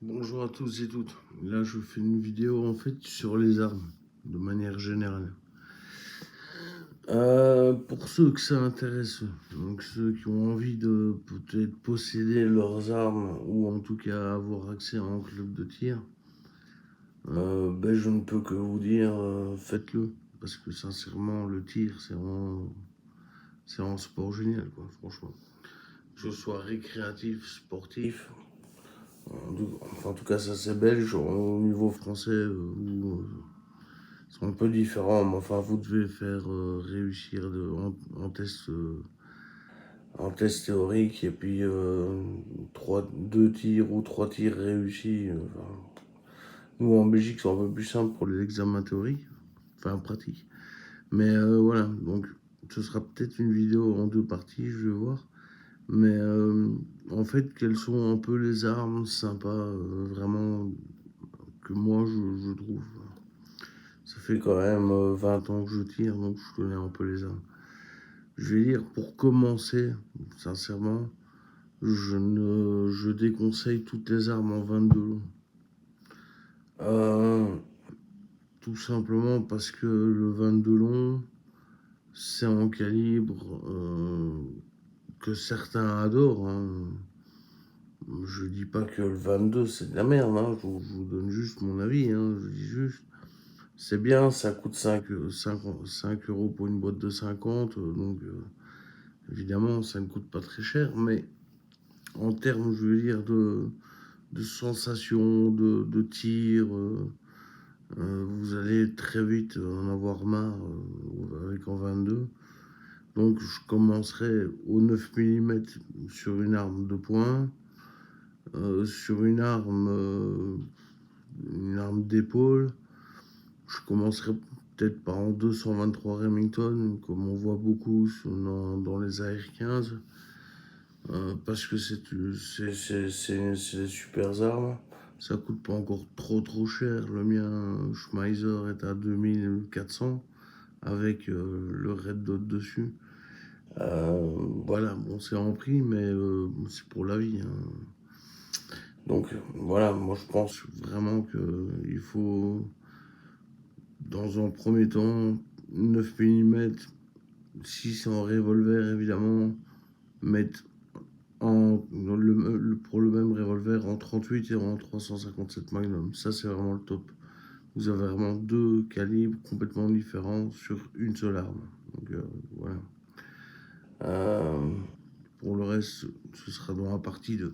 Bonjour à tous et toutes. Là, je fais une vidéo en fait sur les armes de manière générale. Pour ceux que ça intéresse, donc ceux qui ont envie de peut-être posséder leurs armes ou en tout cas avoir accès à un club de tir, je ne peux que vous dire faites-le parce que sincèrement, le tir c'est un sport génial, quoi, franchement. Que ce soit récréatif, sportif. Enfin, en tout cas, ça c'est belge. Au niveau français, c'est un peu différent. Mais enfin, vous devez faire réussir en test théorique et puis deux tirs ou trois tirs réussis. Enfin, nous en Belgique, c'est un peu plus simple pour les examens théoriques, enfin pratique. Mais voilà, donc ce sera peut-être une vidéo en deux parties, je vais voir. Mais en fait, quelles sont un peu les armes sympas, vraiment, que moi je trouve. Ça fait quand même 20 ans que je tire, donc je connais un peu les armes. Je vais dire, pour commencer, sincèrement, je déconseille toutes les armes en 22 long. Tout simplement parce que le 22 long, c'est un calibre que certains adorent, hein. Je dis pas que le 22 c'est de la merde, hein. Je vous donne juste mon avis, hein. Je dis juste, c'est bien, ça coûte 5 euros pour une boîte de 50, donc évidemment ça ne coûte pas très cher, mais en termes, je veux dire, de sensation, de tir, vous allez très vite en avoir marre avec en 22. Donc je commencerai au 9 mm sur une arme de poing, sur une arme d'épaule. Je commencerai peut-être par un 223 Remington, comme on voit beaucoup dans les AR-15, parce que c'est des super armes. Ça coûte pas encore trop cher. Le mien Schmeiser est à 2400 avec le Red Dot dessus. Voilà, bon, c'est en prix, mais c'est pour la vie, hein. Donc voilà, moi je pense vraiment qu'il faut, dans un premier temps, 9 mm, si c'est en revolver évidemment, mettre pour le même revolver en 38 et en 357 Magnum. Ça c'est vraiment le top. Vous avez vraiment deux calibres complètement différents sur une seule arme. Donc voilà. Pour le reste, ce sera dans la partie 2.